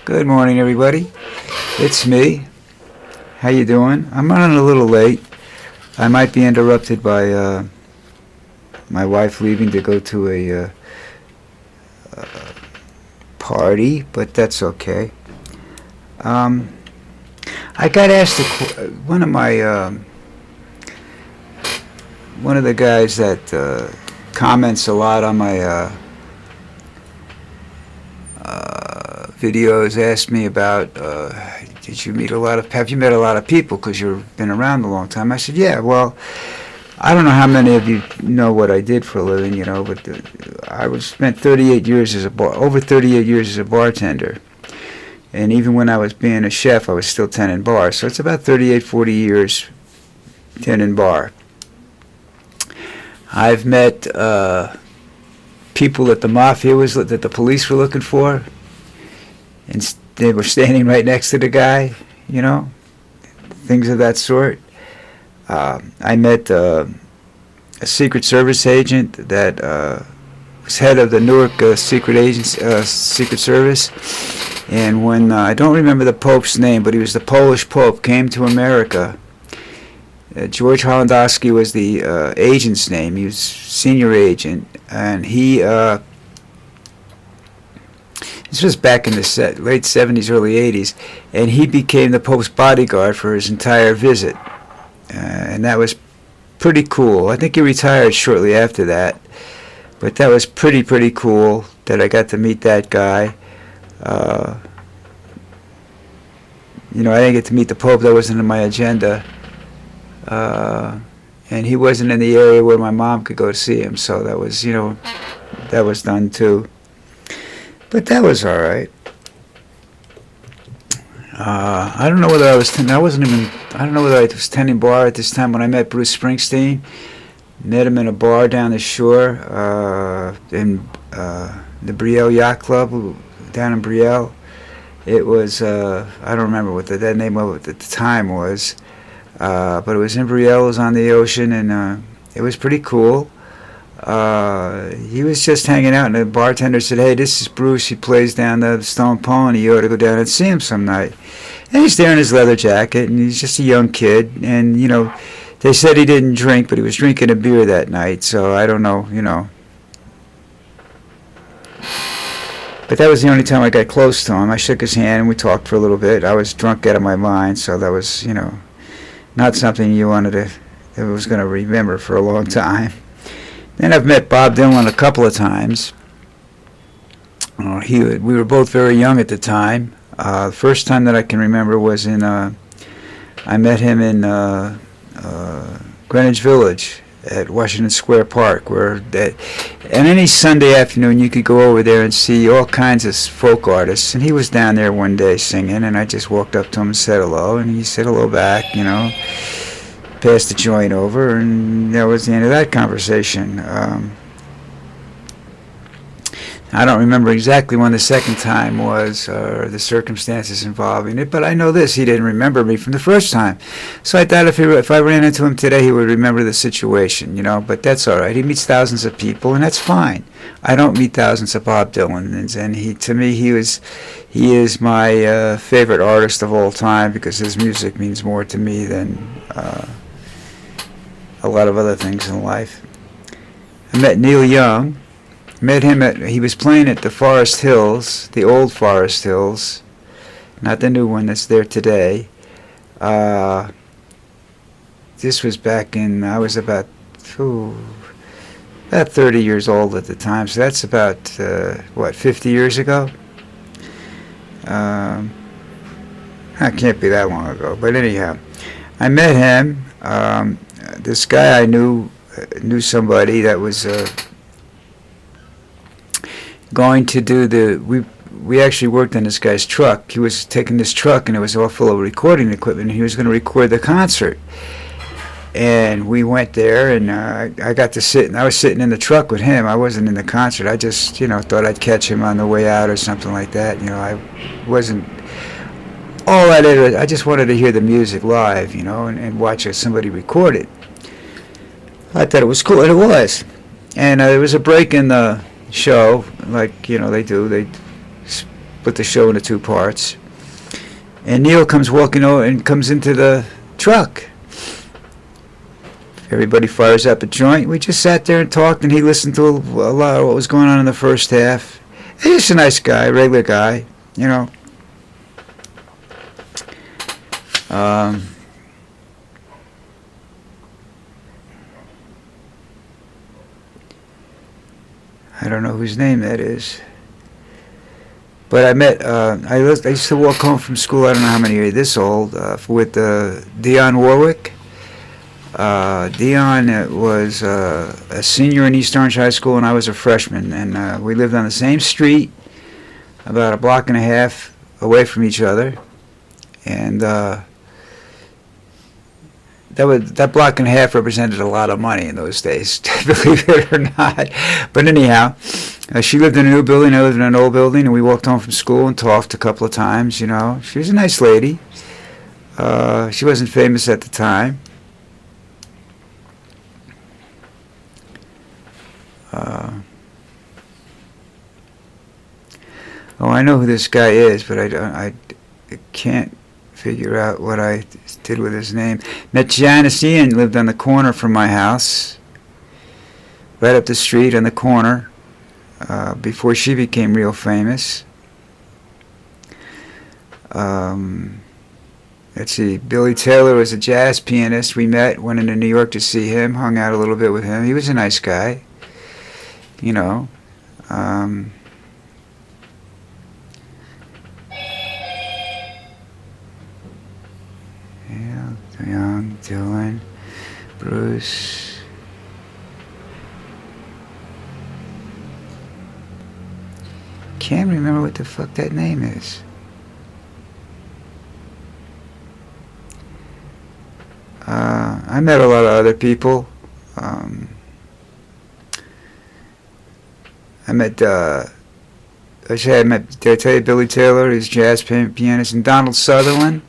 Good morning, everybody. It's me. How you doing? I'm running a little late. I might be interrupted by my wife leaving to go to a party, but that's okay. I got asked one of the guys that comments a lot on my videos asked me about have you met a lot of people because you've been around a long time. I said, yeah. Well, I don't know how many of you know what I did for a living, but spent 38 years over 38 years as a bartender. And even when I was being a chef, I was still tending bar. So it's about 38, 40 years tending bar. I've met people that that the police were looking for, and they were standing right next to the guy, things of that sort. I met a Secret Service agent that was head of the Newark Secret Service. And when, I don't remember the Pope's name, but he was the Polish Pope, came to America. George Hollandowski was the agent's name. He was senior agent. And this was back in the late 70s, early 80s. And he became the Pope's bodyguard for his entire visit. And that was pretty cool. I think he retired shortly after that. But that was pretty cool that I got to meet that guy. I didn't get to meet the Pope. That wasn't in my agenda. And he wasn't in the area where my mom could go to see him. So that was, that was done too. But that was all right. I don't know whether I was tending bar at this time when I met Bruce Springsteen. Met him in a bar down the shore in the Brielle Yacht Club down in Brielle. It was, I don't remember what that name of it at the time was, but it was in Brielle, it was on the ocean, and it was pretty cool. He was just hanging out, and the bartender said, hey, this is Bruce, he plays down the Stone Pony, you ought to go down and see him some night. And he's there in his leather jacket, and he's just a young kid, and, they said he didn't drink, but he was drinking a beer that night, so I don't know, But that was the only time I got close to him. I shook his hand, and we talked for a little bit. I was drunk out of my mind, so that was, not something that was going to remember for a long time. Then I've met Bob Dylan a couple of times. We were both very young at the time. The first time that I can remember was I met him in Greenwich Village at Washington Square Park, and any Sunday afternoon you could go over there and see all kinds of folk artists. And he was down there one day singing, and I just walked up to him and said hello, and he said hello back, passed the joint over, and that was the end of that conversation. I don't remember exactly when the second time was, or the circumstances involving it, but I know this: he didn't remember me from the first time. So I thought if I ran into him today, he would remember the situation, But that's all right. He meets thousands of people, and that's fine. I don't meet thousands of Bob Dylan, and he is my favorite artist of all time because his music means more to me than a lot of other things in life. I met Neil Young. Met him he was playing at the Forest Hills, the old Forest Hills, not the new one that's there today. This was back in, I was about 30 years old at the time, so that's about, 50 years ago? That can't be that long ago, but anyhow, I met him. This guy I knew somebody that was going to do we actually worked on this guy's truck. He was taking this truck, and it was all full of recording equipment, and he was going to record the concert. And we went there, and I got to sit, and I was sitting in the truck with him. I wasn't in the concert. I just, thought I'd catch him on the way out or something like that. I wasn't all I did. I just wanted to hear the music live, and watch somebody record it. I thought it was cool, and it was. And there was a break in the show, like they do. They split the show into 2 parts. And Neil comes walking over and comes into the truck. Everybody fires up a joint. We just sat there and talked, and he listened to a lot of what was going on in the first half. He's just a nice guy, regular guy, you know. I don't know whose name that is. But I met, I used to walk home from school, I don't know how many years, this old, with Dionne Warwick. Dionne was a senior in East Orange High School, and I was a freshman. And we lived on the same street, about a block and a half away from each other. And that block and a half represented a lot of money in those days, believe it or not. But anyhow, she lived in a new building, I lived in an old building, and we walked home from school and talked a couple of times, you know. She was a nice lady. She wasn't famous at the time. I know who this guy is, but I can't figure out what I did with his name. Met Janice Ian, lived on the corner from my house, right up the street on the corner, before she became real famous. Let's see, Billy Taylor was a jazz pianist. We met, went into New York to see him, hung out a little bit with him. He was a nice guy, you know. Young, Dylan, Bruce. Can't remember what the fuck that name is. I met a lot of other people. I met, did I tell you Billy Taylor, he's a jazz pianist, and Donald Sutherland.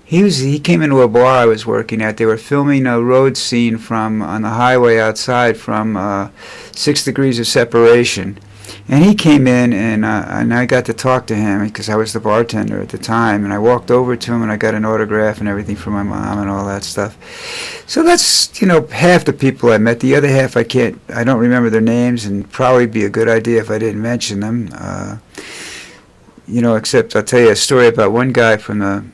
He came into a bar I was working at. They were filming a road scene on the highway outside from 6 Degrees of Separation. And he came in, and I got to talk to him because I was the bartender at the time. And I walked over to him, and I got an autograph and everything from my mom and all that stuff. So that's, you know, half the people I met. The other half I don't remember their names, and probably be a good idea if I didn't mention them. You know, except I'll tell you a story about one guy from the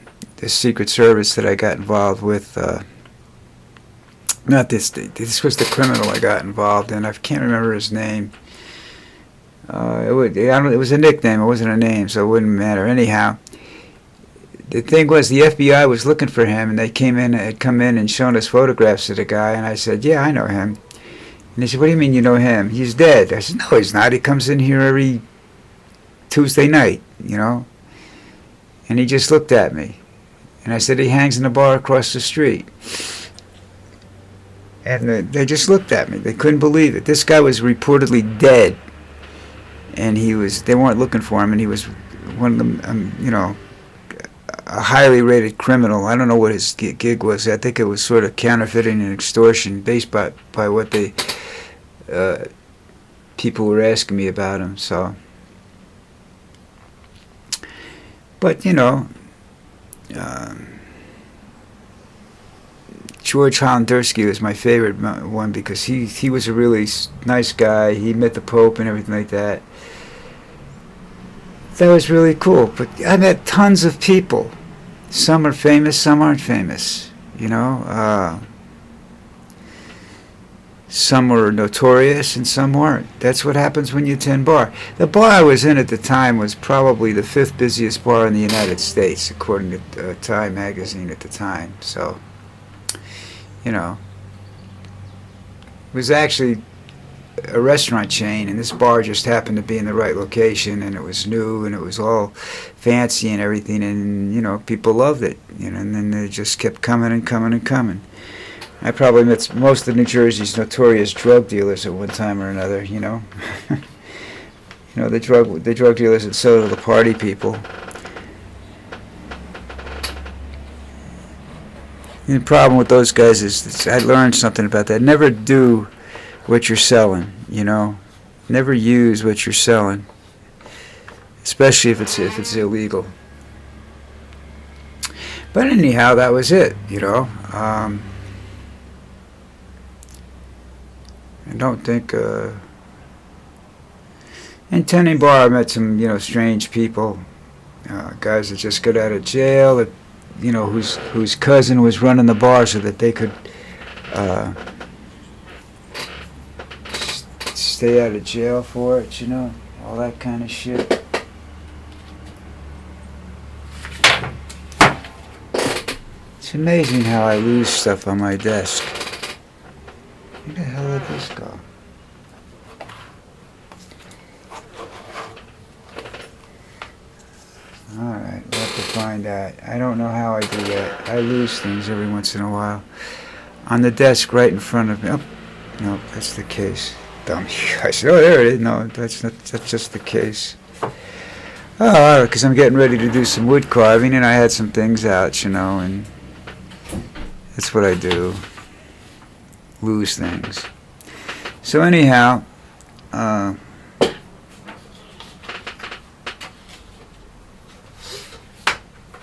Secret Service that I got involved with. Not this was the criminal I got involved in. I can't remember his name. It was a nickname. It wasn't a name, so it wouldn't matter. Anyhow, the thing was, the FBI was looking for him, and had come in and shown us photographs of the guy, and I said, "Yeah, I know him." And they said, "What do you mean you know him? He's dead." I said, "No, he's not. He comes in here every Tuesday night, you know." And he just looked at me. And I said, "He hangs in the bar across the street." And they just looked at me. They couldn't believe it. This guy was reportedly dead. And they weren't looking for him, and he was one of them, you know, a highly rated criminal. I don't know what his gig was. I think it was sort of counterfeiting and extortion based by what people were asking me about him. So, but, you know, George Hollandersky was my favorite one because he was a really nice guy. He met the Pope and everything like that. That was really cool. But I met tons of people. Some are famous, some aren't famous. You know, some were notorious and some weren't. That's what happens when you attend bar. The bar I was in at the time was probably the 5th busiest bar in the United States, according to Time magazine at the time. So, you know, it was actually a restaurant chain, and this bar just happened to be in the right location, and it was new, and it was all fancy and everything, and, you know, people loved it, you know, and then they just kept coming and coming and coming. I probably met most of New Jersey's notorious drug dealers at one time or another, you know. You know, the drug dealers that sold to the party people. And the problem with those guys is I learned something about that. Never do what you're selling, you know. Never use what you're selling. especially if it's illegal. But anyhow, that was it. I don't think. In Tending Bar, I met some strange people, guys that just got out of jail, that whose cousin was running the bar so that they could stay out of jail for it. All that kind of shit. It's amazing how I lose stuff on my desk. Where the hell did this go? Alright, we'll have to find out. I don't know how I do that. I lose things every once in a while. On the desk right in front of me. Oh, no, that's the case. Dumb. I said, oh, there it is. No, that's just the case. Oh, because I'm getting ready to do some wood carving, and I had some things out, and that's what I do. Lose things. So anyhow,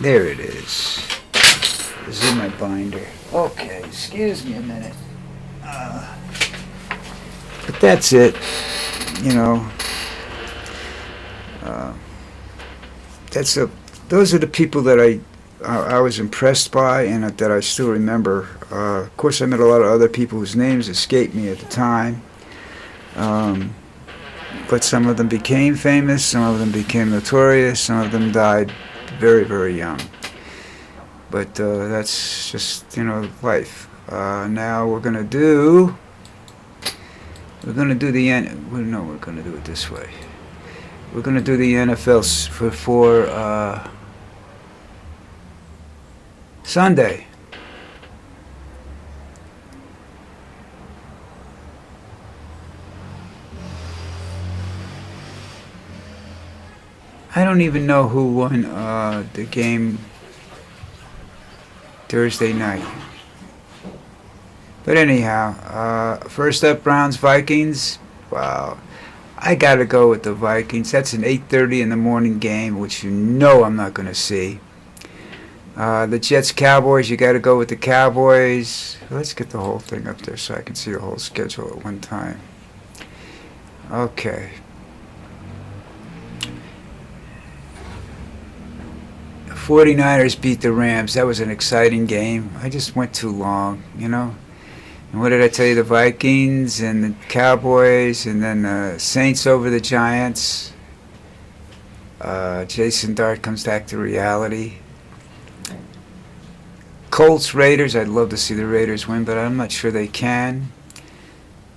there it is. It's in my binder. Okay, excuse me a minute. But that's it. Those are the people that I was impressed by and that I still remember. Of course, I met a lot of other people whose names escaped me at the time. But some of them became famous, some of them became notorious, some of them died very, very young. But that's just, life. Now we're going to do the we're going to do it this way. We're going to do the NFL for Sunday. I don't even know who won the game Thursday night. But anyhow, first up, Browns-Vikings. Wow. I got to go with the Vikings. That's an 8:30 in the morning game, which I'm not going to see. The Jets-Cowboys, you got to go with the Cowboys. Let's get the whole thing up there so I can see the whole schedule at one time. Okay. 49ers beat the Rams. That was an exciting game. I just went too long, And what did I tell you? The Vikings and the Cowboys and then the Saints over the Giants. Jason Dart comes back to reality. Colts, Raiders. I'd love to see the Raiders win, but I'm not sure they can.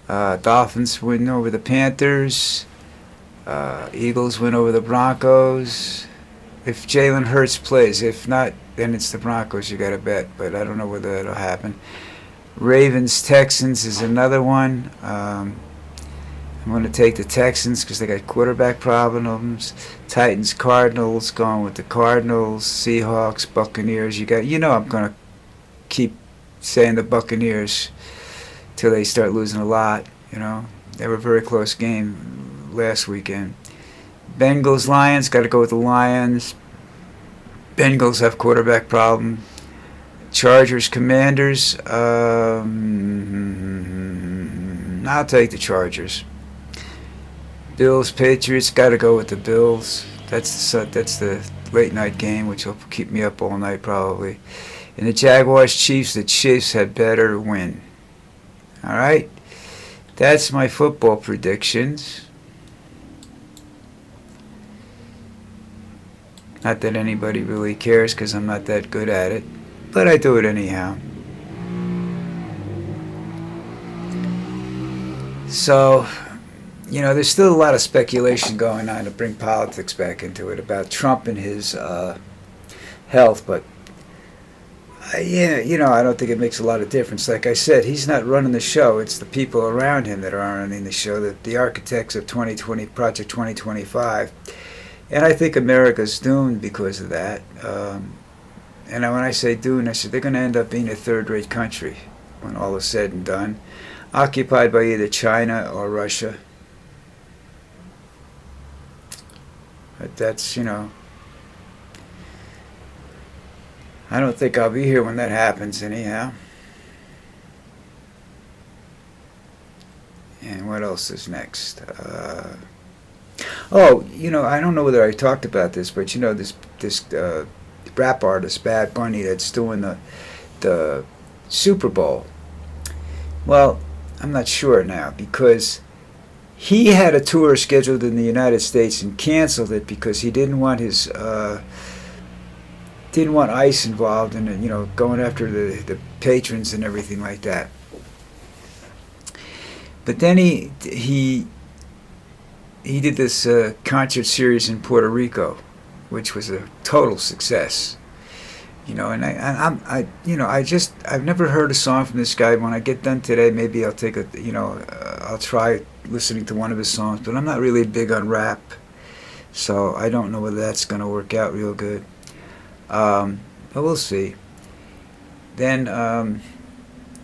Dolphins win over the Panthers. Eagles win over the Broncos. If Jalen Hurts plays. If not, then it's the Broncos you got to bet, but I don't know whether that'll happen. Ravens, Texans is another one. I'm going to take the Texans because they got quarterback problems. Titans, Cardinals, going with the Cardinals. Seahawks, Buccaneers. I'm going to keep saying the Buccaneers till they start losing a lot. They were a very close game last weekend. Bengals, Lions, got to go with the Lions. Bengals have quarterback problem. Chargers, Commanders, I'll take the Chargers. Bills, Patriots, got to go with the Bills. That's the late night game, which will keep me up all night probably. And the Jaguars, Chiefs, the Chiefs had better win. All right? That's my football predictions. Not that anybody really cares because I'm not that good at it, but I do it anyhow. So, there's still a lot of speculation going on to bring politics back into it about Trump and his health, but I don't think it makes a lot of difference. Like I said, he's not running the show. It's the people around him that are running the show, the architects of 2020, Project 2025. And I think America's doomed because of that. And when I say doomed, I said they're going to end up being a third-rate country when all is said and done, occupied by either China or Russia. But that's, I don't think I'll be here when that happens anyhow. And what else is next? I don't know whether I talked about this, but this rap artist Bad Bunny that's doing the Super Bowl. Well, I'm not sure now because he had a tour scheduled in the United States and canceled it because he didn't want ICE involved in it, going after the patrons and everything like that. But then he did this concert series in Puerto Rico, which was a total success. And I've never heard a song from this guy. When I get done today, maybe I'll I'll try listening to one of his songs. But I'm not really big on rap, so I don't know whether that's going to work out real good. But we'll see. Then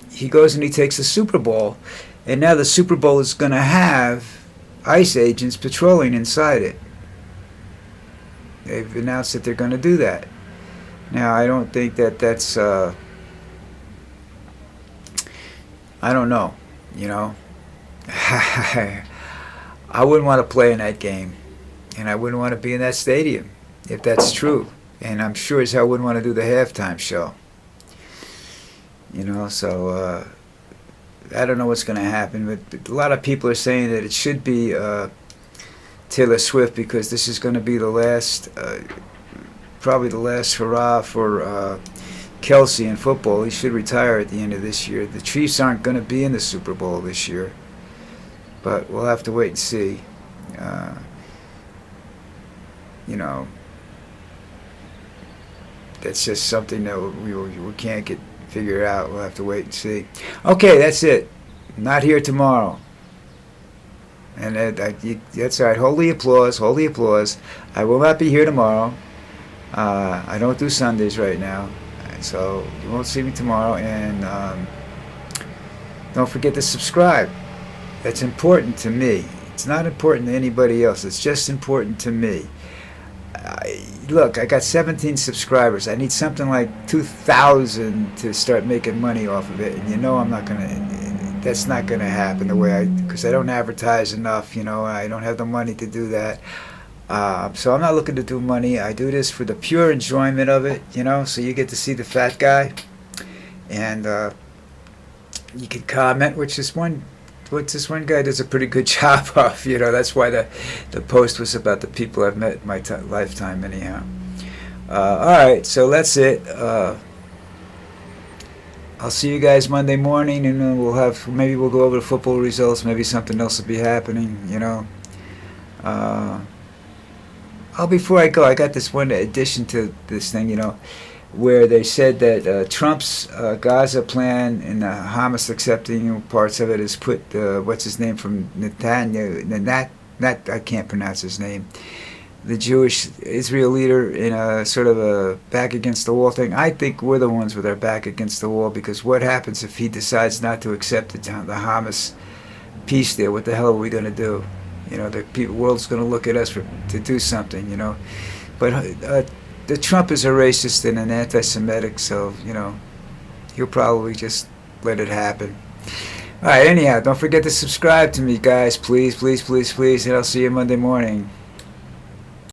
he goes and he takes the Super Bowl, and now the Super Bowl is going to have ICE agents patrolling inside it. They've announced that they're going to do that. Now, I don't think that's, I don't know, I wouldn't want to play in that game, and I wouldn't want to be in that stadium, if that's true. And I'm sure as hell wouldn't want to do the halftime show. So I don't know what's going to happen, but a lot of people are saying that it should be Taylor Swift because this is going to be the last... probably the last hurrah for Kelsey in football. He should retire at the end of this year. The Chiefs aren't going to be in the Super Bowl this year, but we'll have to wait and see. That's just something that we can't get figured out. We'll have to wait and see. Okay, that's it. Not here tomorrow. And that's all right. Hold the applause. Hold the applause. I will not be here tomorrow. I don't do Sundays right now, so you won't see me tomorrow. And don't forget to subscribe. That's important to me. It's not important to anybody else. It's just important to me. Look, I got 17 subscribers. I need something like 2,000 to start making money off of it. And I'm not gonna. That's not gonna happen the way because I don't advertise enough. I don't have the money to do that. So I'm not looking to do money. I do this for the pure enjoyment of it, so you get to see the fat guy. And you can comment, which this one guy does a pretty good job of. That's why the post was about the people I've met in my lifetime anyhow. All right, so that's it. I'll see you guys Monday morning, and then maybe we'll go over the football results. Maybe something else will be happening, before I go, I got this one addition to this thing, where they said that Trump's Gaza plan and Hamas accepting parts of it has put what's his name from Netanyahu, I can't pronounce his name, the Jewish Israel leader, in a sort of a back against the wall thing. I think we're the ones with our back against the wall, because what happens if he decides not to accept the Hamas peace deal? What the hell are we going to do? The world's going to look at us to do something, But the Trump is a racist and an anti-Semitic, so, he'll probably just let it happen. All right, anyhow, don't forget to subscribe to me, guys. Please, please, please, please, and I'll see you Monday morning.